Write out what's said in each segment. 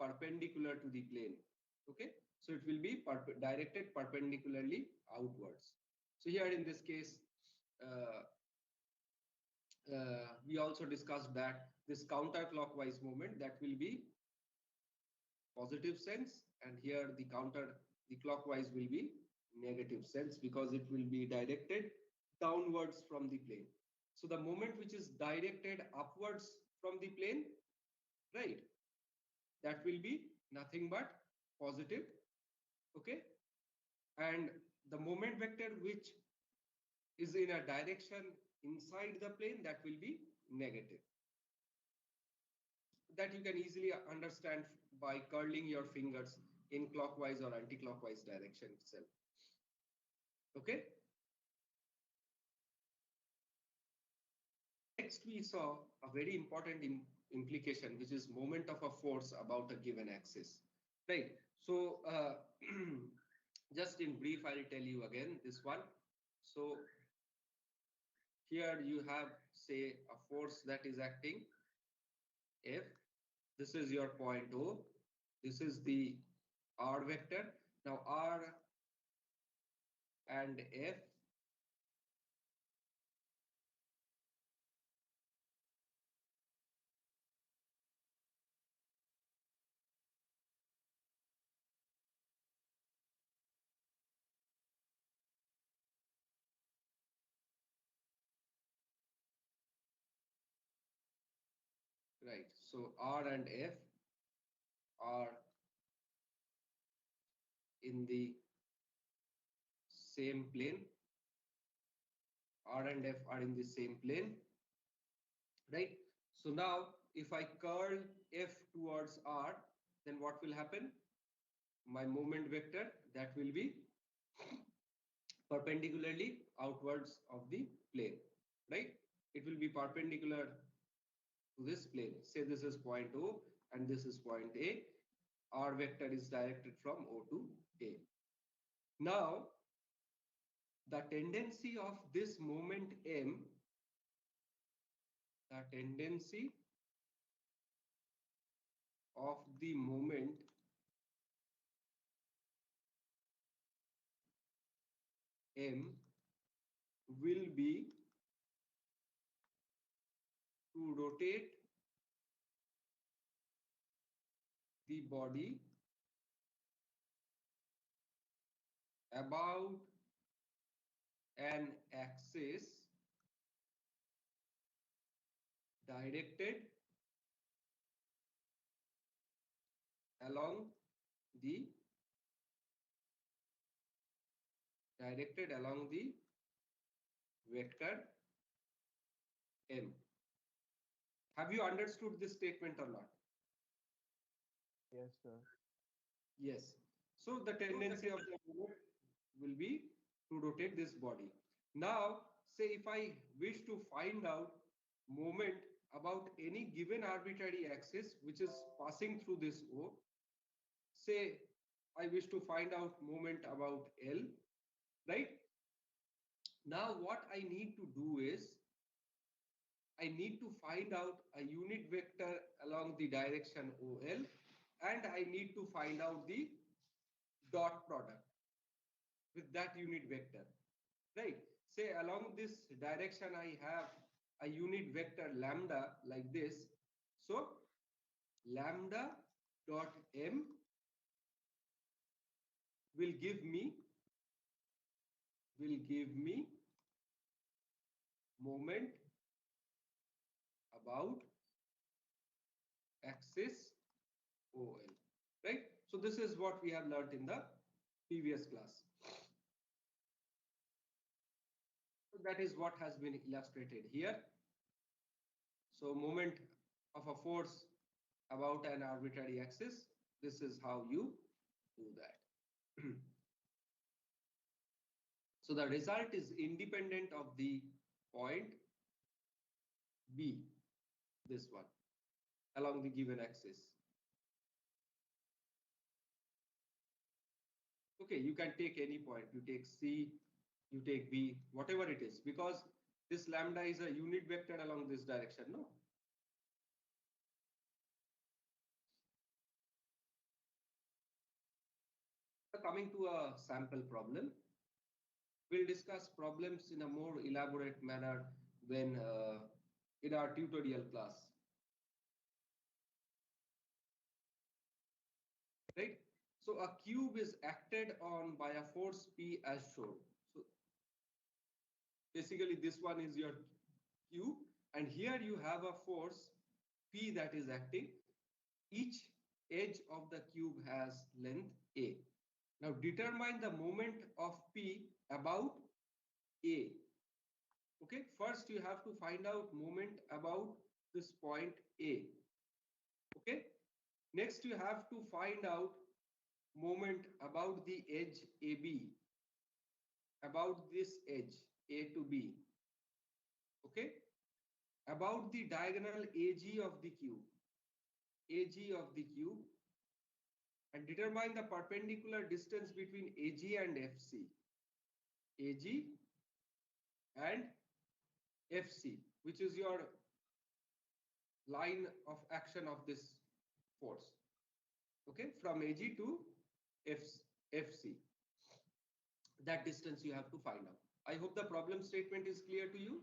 perpendicular to the plane. Okay, so it will be directed perpendicularly outwards. So here in this case, we also discussed that this counterclockwise movement, that will be positive sense, and here the clockwise will be negative sense, because it will be directed downwards from the plane. So the moment which is directed upwards from the plane, right, that will be nothing but positive. Okay, and the moment vector which is in a direction inside the plane, that will be negative. That you can easily understand by curling your fingers in clockwise or anti-clockwise direction itself. Okay. Next, we saw a very important implication, which is moment of a force about a given axis. Right. So just in brief, I'll tell you again this one. So here you have, say, a force that is acting F. This is your point O. This is the R vector. Now R and F right. So R and F are in the same plane. R and F are in the same plane, right? So now if I curl F towards R, then what will happen? My moment vector, that will be perpendicularly outwards of the plane, right? It will be perpendicular to this plane. Say this is point O and this is point A. R vector is directed from O to A. Now, the tendency of this moment M, the tendency of the moment M will be to rotate the body about an axis directed along the vector M. Have you understood this statement or not? Yes, sir. Yes. So the tendency of the movement will be to rotate this body. Now, say if I wish to find out moment about any given arbitrary axis which is passing through this O, say I wish to find out moment about L, right? Now what I need to do is I need to find out a unit vector along the direction OL, and I need to find out the dot product with that unit vector, right? Say along this direction I have a unit vector lambda like this. So lambda dot M will give me moment about axis OL, right? So this is what we have learned in the previous class. So that is what has been illustrated here. So moment of a force about an arbitrary axis, this is how you do that. So the result is independent of the point B, this one, along the given axis. Okay, you can take any point. You take C, you take B, whatever it is, because this lambda is a unit vector along this direction, no? coming to a sample problem. We'll discuss problems in a more elaborate manner when in our tutorial class. Right? So a cube is acted on by a force P as shown. So basically this one is your cube, and here you have a force P that is acting. Each edge of the cube has length A. Now determine the moment of P about A. Okay, first you have to find out moment about this point A. Okay, next you have to find out moment about the edge AB, about this edge A to B. Okay, about the diagonal AG of the cube, AG of the cube, and determine the perpendicular distance between AG and FC. AG and FC, which is your line of action of this force. Okay, from AG to FC. That distance you have to find out. I hope the problem statement is clear to you.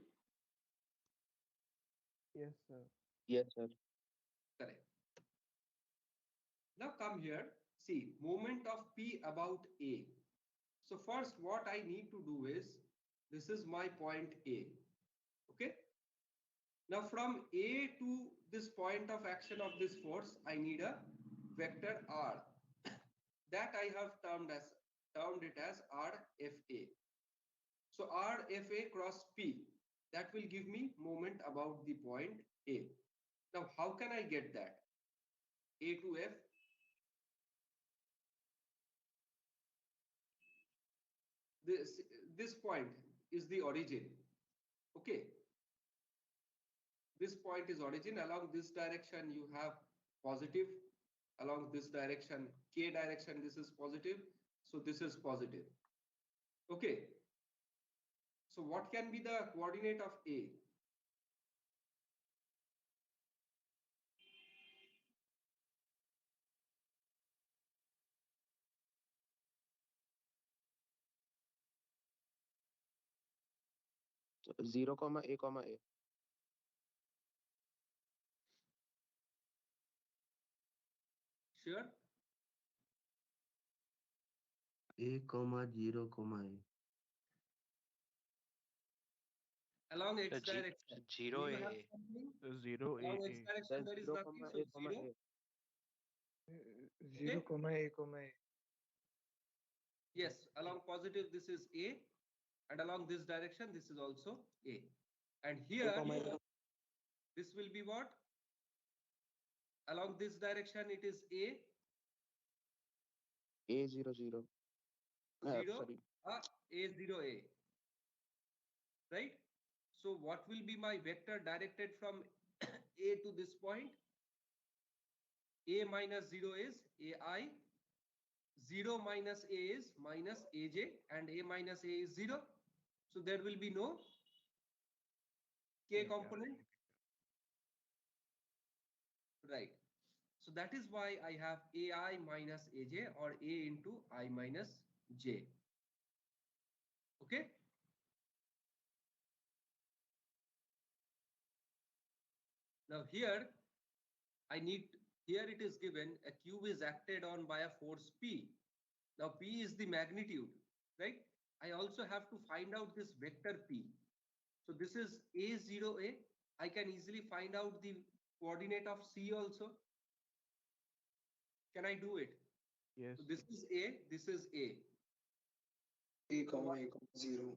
Yes, sir. Yes, sir. Correct. Now come here. See, moment of P about A. So first what I need to do is, this is my point A. Okay. Now from A to this point of action of this force, I need a vector R. That I have termed it as RFA. So RFA cross P, that will give me moment about the point A. Now how can I get that? A to F. This point is the origin. Okay. This point is origin. Along this direction you have positive. Along this direction, K direction, this is positive. So this is positive. Okay. So what can be the coordinate of A? So 0, A, A. Sure. A, 0, A. Along X The direction. 0 Do you have A. something? 0 Along X A. direction there is Zero, nothing. A, So 0. A. 0, A. Yes, along positive this is A, and along this direction this is also A. And here this will be what? Along this direction it is A, A 0, 0. 0, Sorry. A0A. Right? So what will be my vector directed from A to this point? A minus 0 is AI, 0 minus A is minus AJ, and A minus A is 0. So there will be no K component. Right. So that is why I have AI minus AJ, or A into I minus J. Okay. Now here it is given a cube is acted on by a force P. Now P is the magnitude, right? I also have to find out this vector P. So this is A0A. I can easily find out the coordinate of C also. Can I do it? Yes. So this is A, this is A. A, 0. A, 0.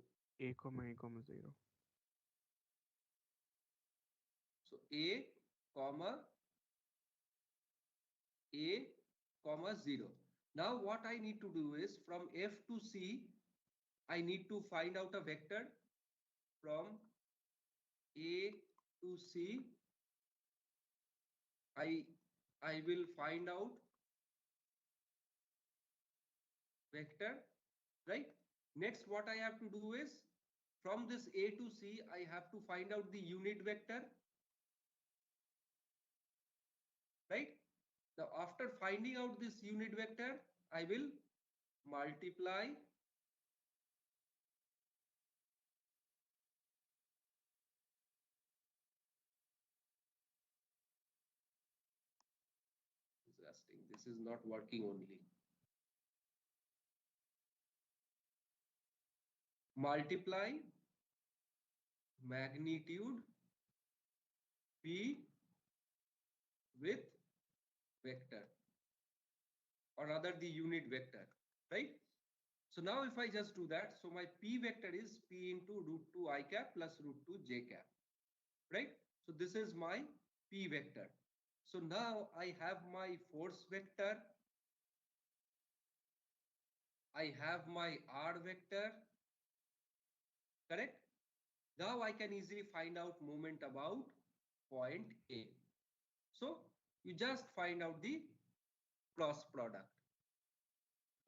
So A, comma, 0. Now what I need to do is, from F to C, I need to find out a vector from A to C. I will find out vector, right? Next, what I have to do is, from this A to C, I have to find out the unit vector, right? Now, after finding out this unit vector, I will multiply disgusting, this is not working only. Multiply magnitude P with vector, or rather the unit vector, right? So now if I just do that, so my P vector is P into root 2 I cap plus root 2 j cap, right? So this is my P vector. So now I have my force vector, I have my R vector, correct? Now I can easily find out moment about point A. So you just find out the cross product.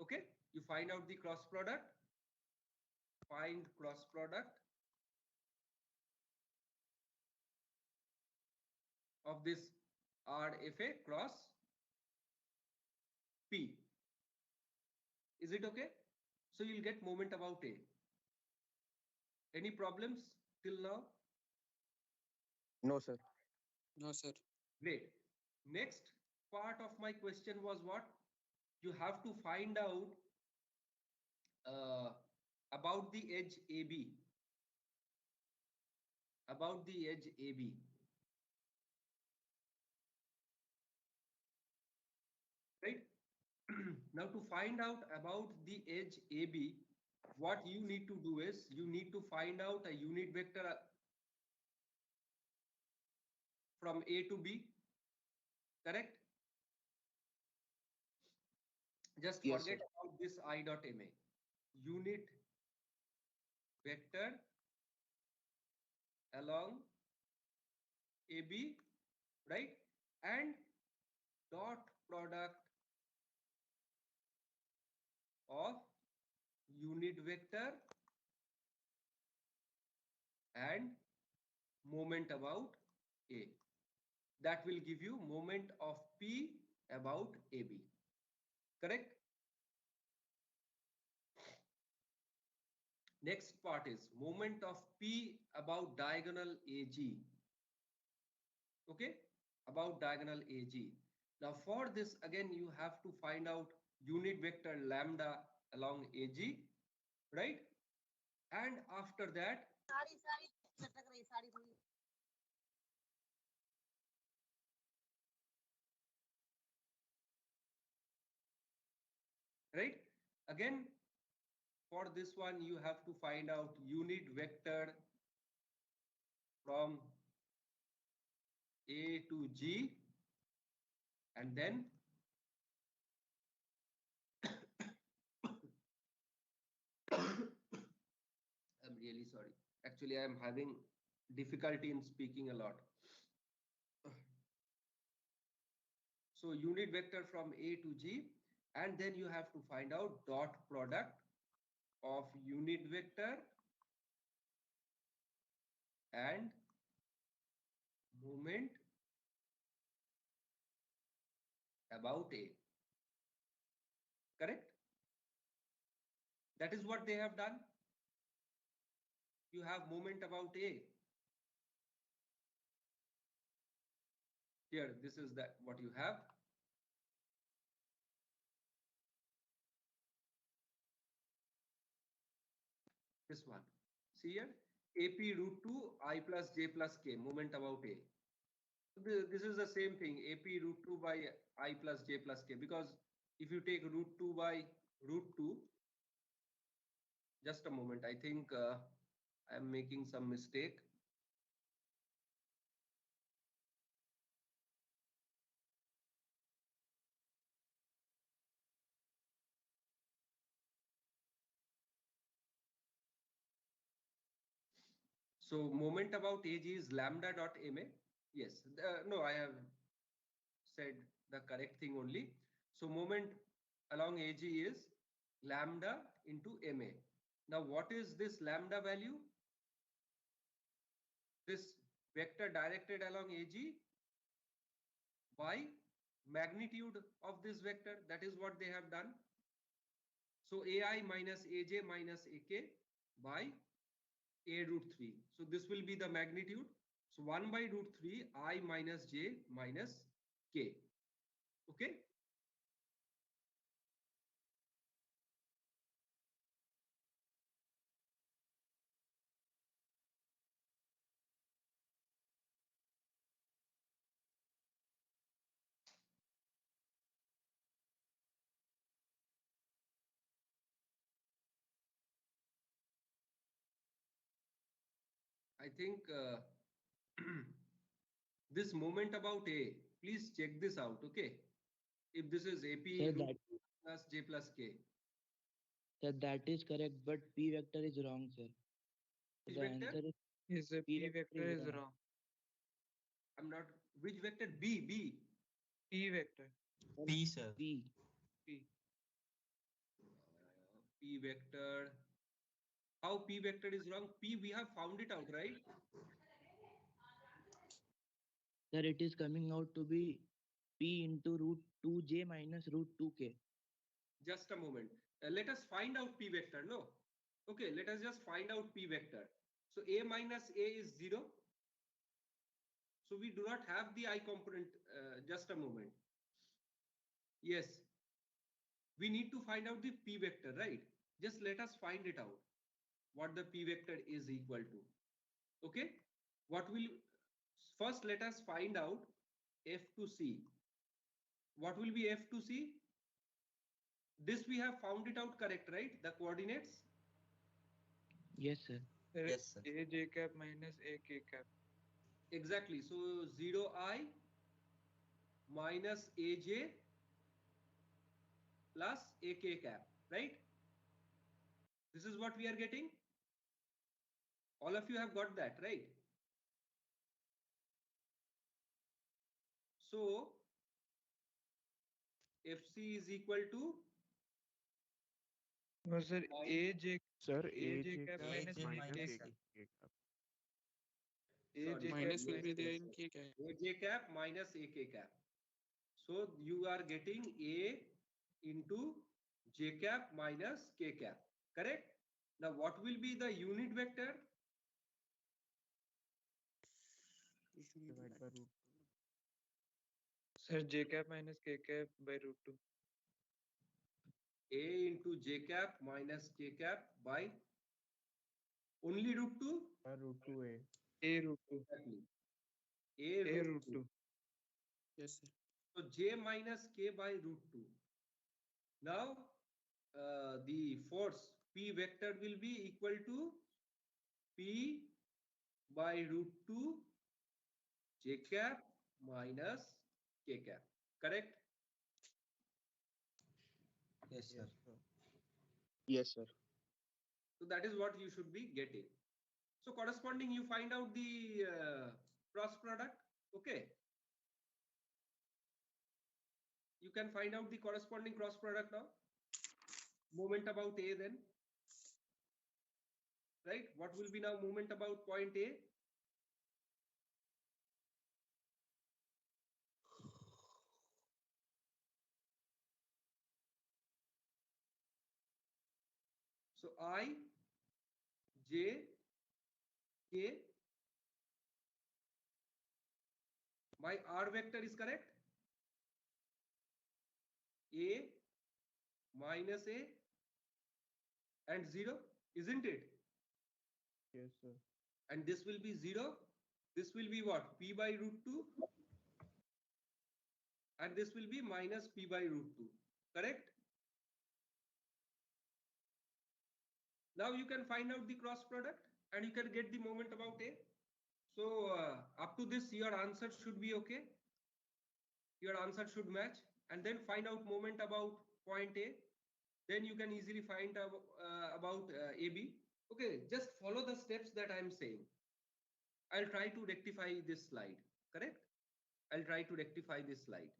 Okay, you find out the cross product, find cross product of this RFA cross P. Is it okay? So you'll get moment about A. Any problems till now? No, sir. No, sir. Great. Next part of my question was what? You have to find out about the edge AB. About the edge AB. Right? Now to find out about the edge AB, what you need to do is you need to find out a unit vector from A to B, correct? Just Yes, forget sir. about this I dot MA. Unit vector along AB, right? And dot product of unit vector and moment about A. That will give you moment of P about AB. Correct? Next part is moment of P about diagonal AG. Okay? About diagonal AG. Now for this again you have to find out unit vector lambda along AG, right? And after that right? Again, for this one, you have to find out unit vector from A to G, and then I'm really sorry. Actually, I'm having difficulty in speaking a lot. So unit vector from A to G, and then you have to find out dot product of unit vector and moment about A. Correct? That is what they have done. You have moment about A. Here, this is that what you have. This one. See here, AP root 2 I plus J plus K, moment about A. This is the same thing, AP root 2 by I plus J plus K, because if you take root 2 by root 2, just a moment, I think I am making some mistake. So moment about AG is lambda dot MA. Yes, no, I have said the correct thing only. So moment along AG is lambda into MA. Now what is this lambda value? This vector directed along AG by magnitude of this vector. That is what they have done. So AI minus AJ minus AK by A root 3. So this will be the magnitude. So 1 by root 3 I minus J minus K. Okay. I think this moment about A, please check this out, okay? If this is AP Sir, root that plus J plus K. sir, that is correct, but P vector is wrong, sir. Which The vector? answer is Is a P P vector is wrong. I'm not, which vector? B. P vector. P, sir. P. P. P vector. How P vector is wrong? P, we have found it out, right? Sir, it is coming out to be P into root 2J minus root 2K. Just a moment. Let us find out P vector, no? Okay, let us just find out P vector. So A minus A is 0. So we do not have the I component. Just a moment. Yes. We need to find out the P vector, right? Just let us find it out. What the P vector is equal to. Okay. What will, first let us find out F to C. What will be F to C? This we have found it out correct, right? The coordinates. Yes, sir. Yes, sir. A j cap minus a k cap. Exactly. So 0I minus AJ plus AK cap, right? This is what we are getting. All of you have got that, right? So FC is equal to No, sir. A j Sir, A j cap minus AJ a minus k K. cap. sorry, A j cap Minus will be minus there yes, in K cap. AJ cap minus AK cap. So you are getting A into J cap minus K cap, correct? Now what will be the unit vector? divided by root 2. Sir, j cap minus k cap by root 2. A into J cap minus K cap by only root 2? By root 2a. A root 2. Exactly. A A root 2. Yes, sir. So J minus K by root 2. Now the force P vector will be equal to P by root 2 J cap minus K cap. Correct? Yes, sir. Yes, sir. So that is what you should be getting. So corresponding, you find out the cross product. Okay. You can find out the corresponding cross product now. Moment about A then. Right? What will be now moment about point A? So I, J, K. My R vector is correct. A minus A and 0, isn't it? Yes, sir. And this will be 0. This will be what? P by root 2. And this will be minus P by root 2. Correct? Now you can find out the cross product and you can get the moment about A. So up to this, your answer should be okay. Your answer should match. And then find out moment about point A. Then you can easily find out about AB. Okay, just follow the steps that I'm saying. I'll try to rectify this slide. Correct? I'll try to rectify this slide.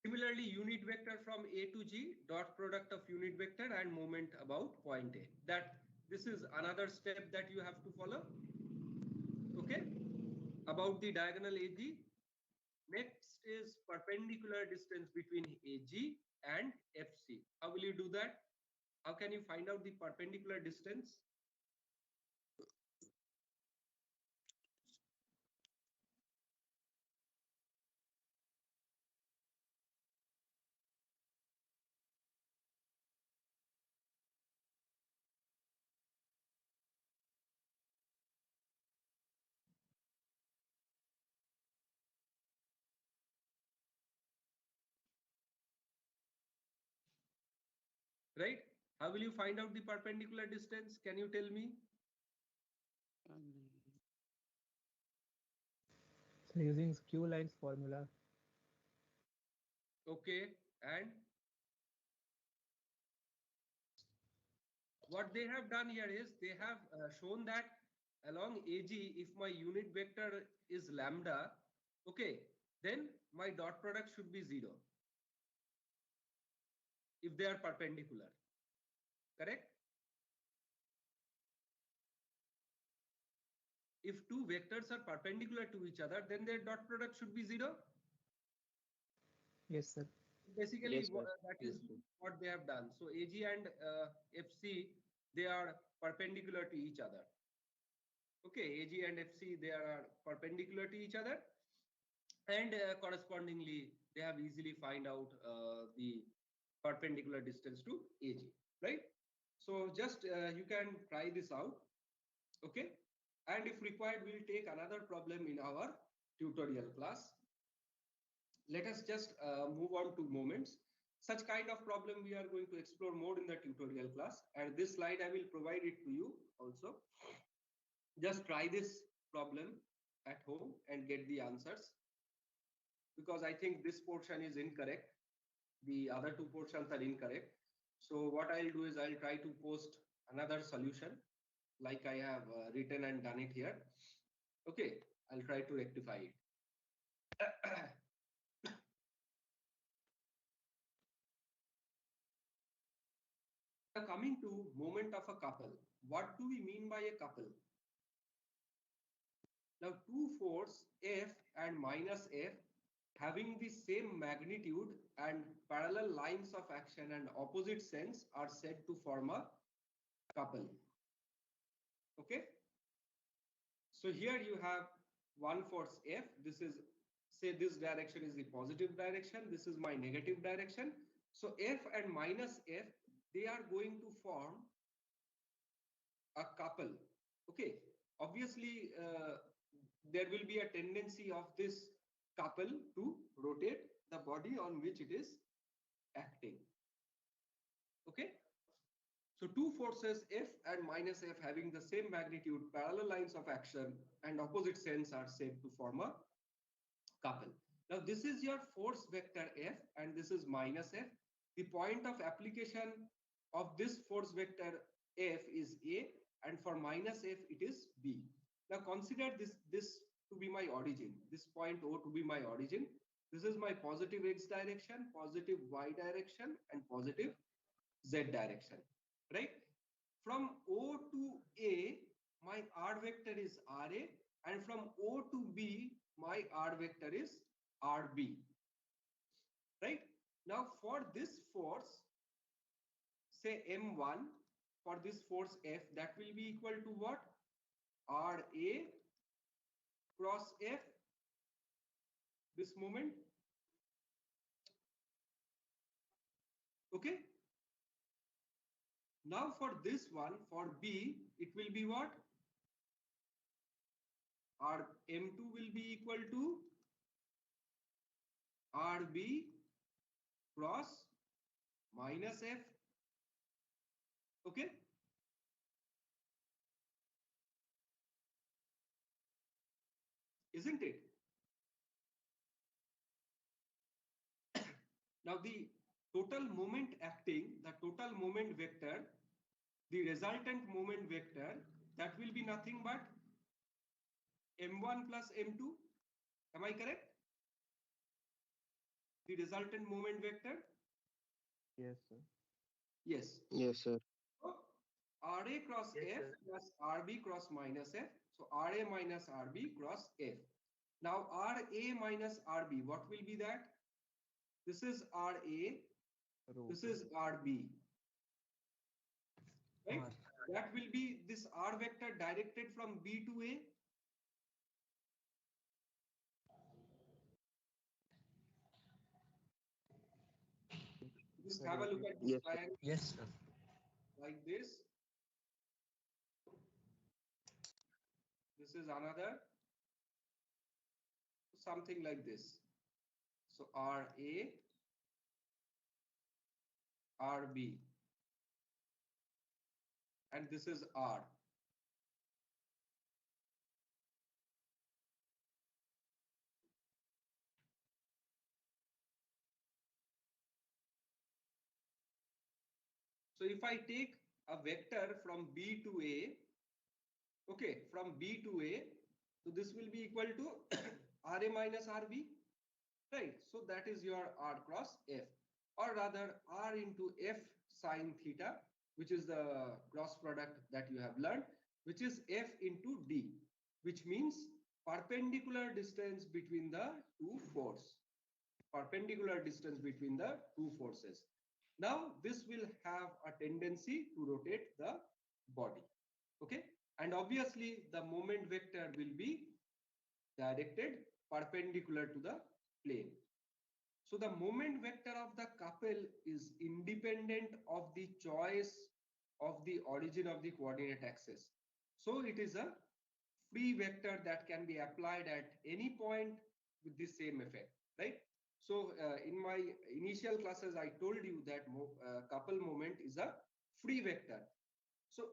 Similarly, unit vector from A to G, dot product of unit vector and moment about point A. That this is another step that you have to follow. Okay. About the diagonal AG. Next is perpendicular distance between AG and FC. How will you do that? How can you find out the perpendicular distance? Right? How will you find out the perpendicular distance? Can you tell me? So using skew lines formula. Okay, and what they have done here is they have shown that along AG, if my unit vector is lambda, okay, then my dot product should be 0 if they are perpendicular. Correct? If two vectors are perpendicular to each other, then their dot product should be 0. Yes, sir. Basically, Yes, sir. that is what they have done. So AG and FC, they are perpendicular to each other. Okay, AG and FC, they are perpendicular to each other, and correspondingly, they have easily find out the perpendicular distance to AG, right? So just you can try this out, okay? And if required, we'll take another problem in our tutorial class. Let us just move on to moments. Such kind of problem we are going to explore more in the tutorial class, and this slide I will provide it to you also. Just try this problem at home and get the answers, because I think this portion is incorrect. The other two portions are incorrect. So what I'll do is I'll try to post another solution like I have written and done it here. Okay, I'll try to rectify it. Now coming to moment of a couple, what do we mean by a couple? Now two force F and minus F having the same magnitude and parallel lines of action and opposite sense are said to form a couple. Okay. So here you have one force F. This is, say this direction is the positive direction. This is my negative direction. So F and minus F, they are going to form a couple. Okay. Obviously, there will be a tendency of this couple to rotate the body on which it is acting. Okay. So two forces F and minus F having the same magnitude, parallel lines of action and opposite sense are said to form a couple. Now this is your force vector F and this is minus F. The point of application of this force vector F is A, and for minus F it is B. Now consider this to be my origin, this point O to be my origin. This is my positive X direction, positive Y direction and positive Z direction. Right? From O to A, my R vector is RA, and from O to B, my R vector is RB. Right? Now for this force, say M1, for this force F, that will be equal to what? RA cross F, this moment. Okay. Now for this one, for B, it will be what? Our M2 will be equal to RB cross minus F. Okay. Isn't it? Now the total moment acting, the total moment vector, the resultant moment vector, that will be nothing but M1 plus M2. Am I correct? The resultant moment vector? Yes, sir. Yes. Yes, sir. So, RA cross Yes, F sir. plus RB cross minus F. So RA minus RB cross F. Now RA minus RB, what will be that? This is RA, this is RB, right? R. That will be this R vector directed from B to A. Just have a look at this Yes, sir. triangle Yes, sir. like this. This is another, something like this. So RA, RB, and this is R. So if I take a vector from B to A, okay, from B to A, so this will be equal to RA minus RB, right? So that is your R cross F, or rather R into F sine theta, which is the cross product that you have learned, which is F into D, which means perpendicular distance between the two forces. Perpendicular distance between the two forces. Now this will have a tendency to rotate the body, okay, and obviously the moment vector will be directed perpendicular to the plane. So the moment vector of the couple is independent of the choice of the origin of the coordinate axis. So it is a free vector that can be applied at any point with the same effect, right? So in my initial classes, I told you that couple moment is a free vector. So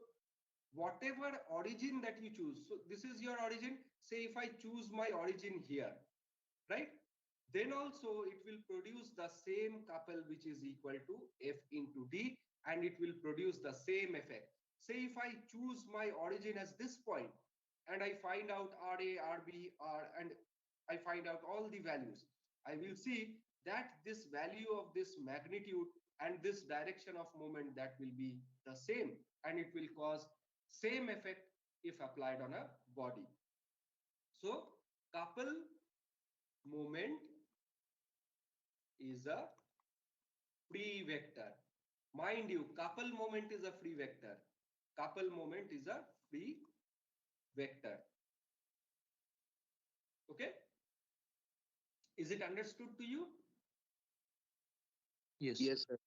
whatever origin that you choose, so this is your origin. Say if I choose my origin here, right? Then also it will produce the same couple which is equal to F into D, and it will produce the same effect. Say if I choose my origin as this point, and I find out RA, RB, and I find out all the values, I will see that this value of this magnitude and this direction of moment, that will be the same, and it will cause same effect if applied on a body. So couple moment is a free vector. Mind you, couple moment is a free vector. Couple moment is a free vector. Okay? Is it understood to you? Yes. Yes, sir.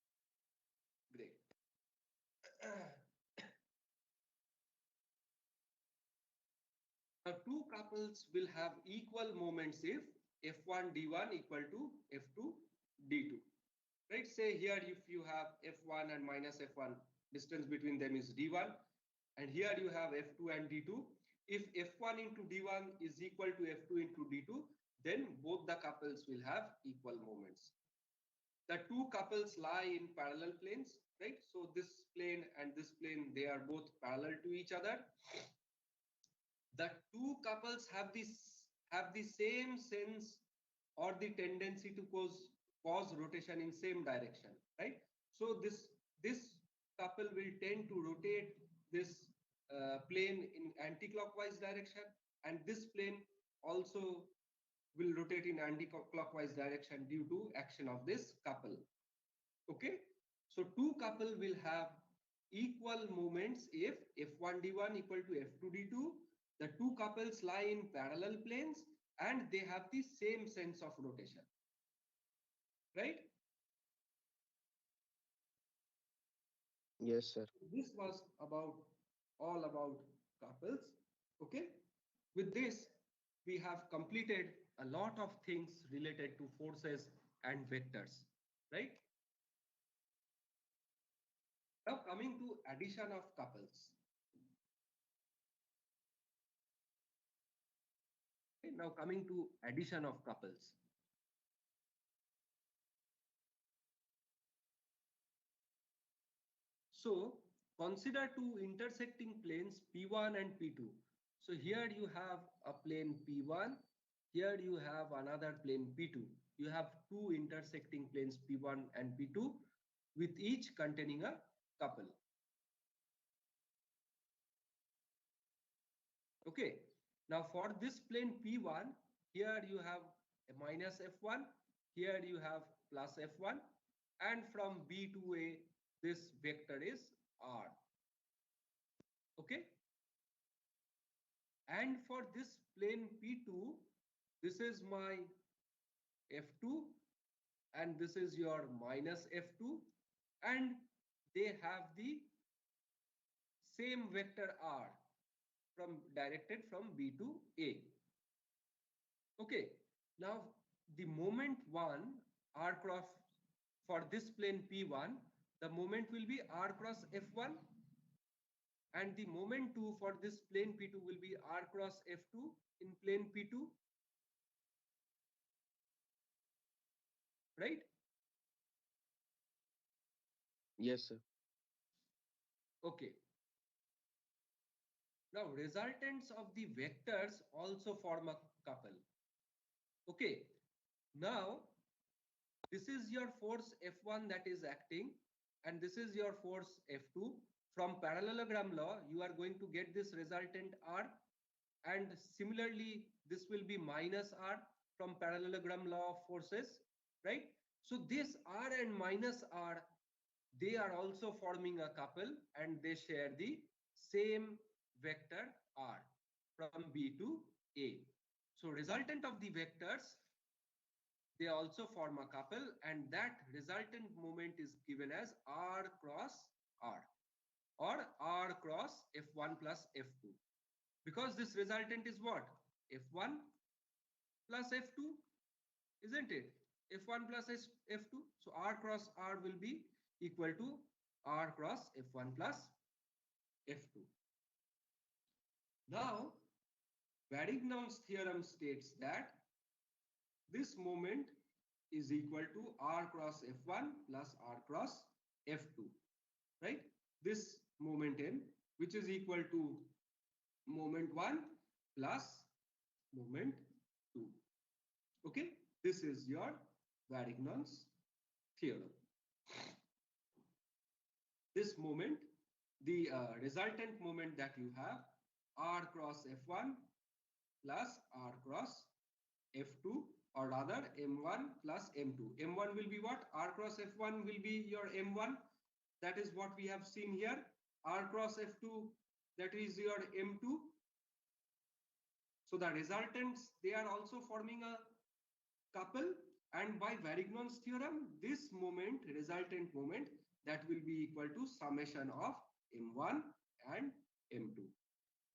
Great. Now, two couples will have equal moments if F1 D1 equal to F2 D2. Right? Say here if you have F1 and minus F1, distance between them is D1, and here you have F2 and D2. If F1 into D1 is equal to F2 into D2, then both the couples will have equal moments. The two couples lie in parallel planes, right? So this plane and this plane, they are both parallel to each other. The two couples have the same sense or the tendency to cause rotation in same direction, right? So this couple will tend to rotate this plane in anti-clockwise direction, and this plane also will rotate in anti-clockwise direction due to action of this couple. Okay, so two couple will have equal moments if F1 D1 equal to F2 D2. The two couples lie in parallel planes and they have the same sense of rotation, right? Yes, sir. This was all about couples. Okay, with this we have completed a lot of things related to forces and vectors, right? Now coming to addition of couples. Okay, now coming to addition of couples. So consider two intersecting planes P1 and P2. So here you have a plane P1, here you have another plane P2. You have two intersecting planes P1 and P2 with each containing a couple. Okay, now for this plane P1, Here you have a minus F1, here you have plus F1, and from B to A, this vector is R. Okay. And for this plane P2, this is my F2, and this is your minus F2, and they have the same vector R directed from B to A. Okay, now the moment 1 R cross for this plane P1, the moment will be R cross F1, and the moment 2 for this plane P2 will be R cross F2 in plane P2, right? Yes, sir. Okay. Now resultants of the vectors also form a couple. Okay. Now this is your force F1 that is acting, and this is your force F2. From parallelogram law, you are going to get this resultant R, and similarly, this will be minus R from parallelogram law of forces, right? So this R and minus R, they are also forming a couple, and they share the same vector R from B to A. So resultant of the vectors, they also form a couple, and that resultant moment is given as R cross R, or R cross F1 plus F2. Because this resultant is what? F1 plus F2, isn't it? F1 plus F2. So R cross R will be equal to R cross F1 plus F2. Now, Varignon's theorem states that this moment is equal to R cross F1 plus R cross F2, right? This moment n, which is equal to moment 1 plus moment 2. Okay, this is your Varignon's theorem. This moment, the resultant moment that you have, R cross F1 plus R cross F2, or rather M1 plus M2. M1 will be what? R cross F1 will be your M1. That is what we have seen here. R cross F2, that is your M2. So the resultants, they are also forming a couple, and by Varignon's theorem, this moment, resultant moment, that will be equal to summation of M1 and M2.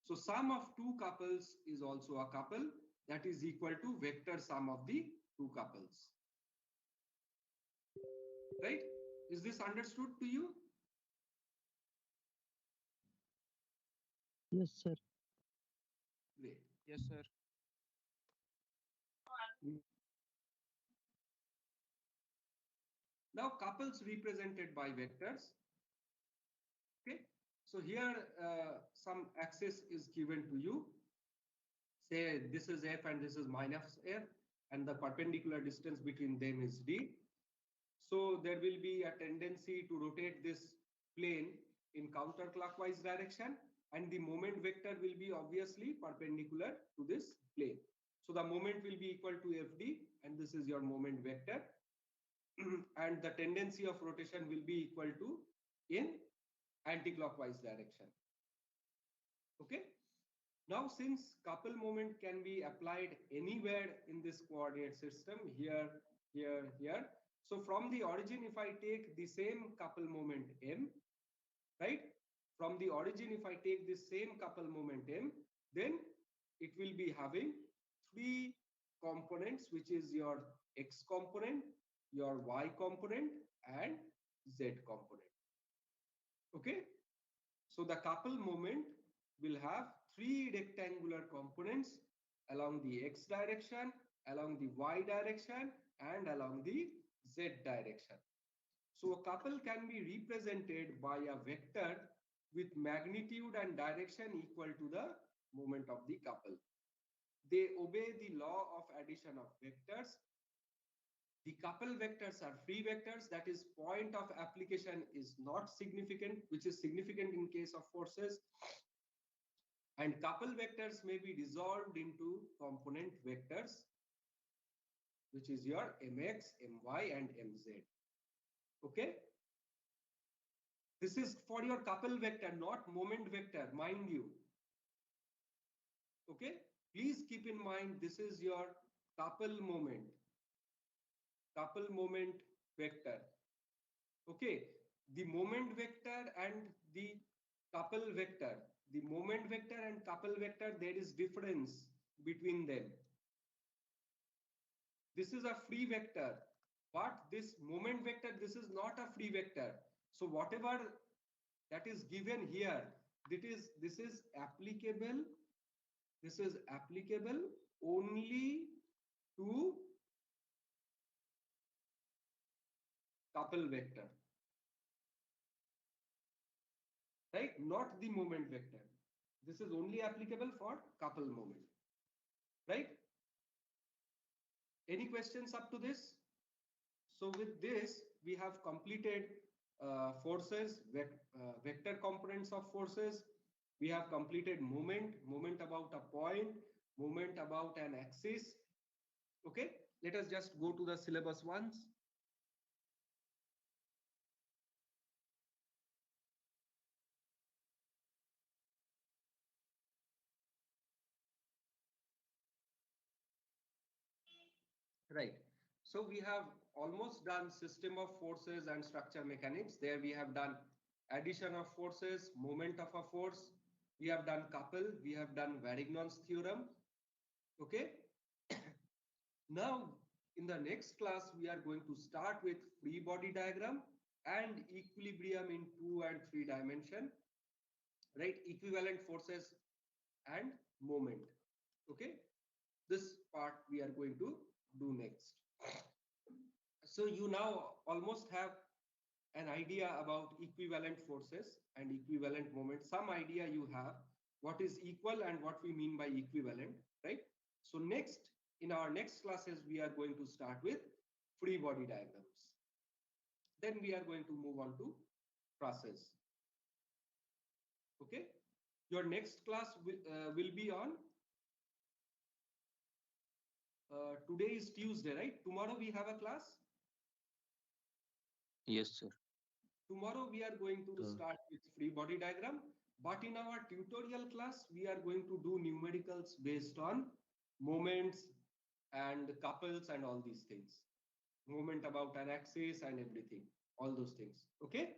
So sum of two couples is also a couple, that is equal to vector sum of the two couples. Right? Is this understood to you? Yes, sir. Great. Yes, sir. Now couples represented by vectors. Okay. So here some axis is given to you. Say this is F and this is minus F, and the perpendicular distance between them is D. So there will be a tendency to rotate this plane in counterclockwise direction, and the moment vector will be obviously perpendicular to this plane. So the moment will be equal to Fd, and this is your moment vector. And the tendency of rotation will be equal to in anti-clockwise direction. Okay. Now, since couple moment can be applied anywhere in this coordinate system, here, here, here. So from the origin, if I take the same couple moment M, right? From the origin, if I take this same couple moment M, then it will be having three components, which is your X component, your Y component, and Z component. Okay. So the couple moment will have three rectangular components along the X direction, along the Y direction, and along the Z direction. So a couple can be represented by a vector with magnitude and direction equal to the moment of the couple. They obey the law of addition of vectors. The couple vectors are free vectors, that is, point of application is not significant, which is significant in case of forces. And couple vectors may be resolved into component vectors, which is your mx, my, and mz. Okay. This is for your couple vector, not moment vector, mind you. Okay. Please keep in mind, this is your couple moment vector. Okay. The moment vector and the couple vector. The moment vector and couple vector, there is difference between them. This is a free vector, but this moment vector, this is not a free vector. So whatever that is given here, this is applicable. This is applicable only to couple vector, right? Not the moment vector. This is only applicable for couple moment, right? Any questions up to this? So with this, we have completed forces, vector components of forces. We have completed moment about a point, moment about an axis. Okay, let us just go to the syllabus once. Right. So we have almost done system of forces and structure mechanics. There we have done addition of forces, moment of a force. We have done couple. We have done Varignon's theorem. Okay. Now, in the next class, we are going to start with free body diagram and equilibrium in 2 and 3 dimension. Right. Equivalent forces and moment. Okay. This part we are going to do next. So you now almost have an idea about equivalent forces and equivalent moments. Some idea you have what is equal and what we mean by equivalent, right? So next, in our next classes, we are going to start with free body diagrams. Then we are going to move on to process. Okay. Your next class will be on today is Tuesday, right? Tomorrow we have a class. Yes, sir. Tomorrow we are going to start with free body diagram, but in our tutorial class, we are going to do numericals based on moments and couples and all these things. Moment about an axis and everything, all those things. Okay.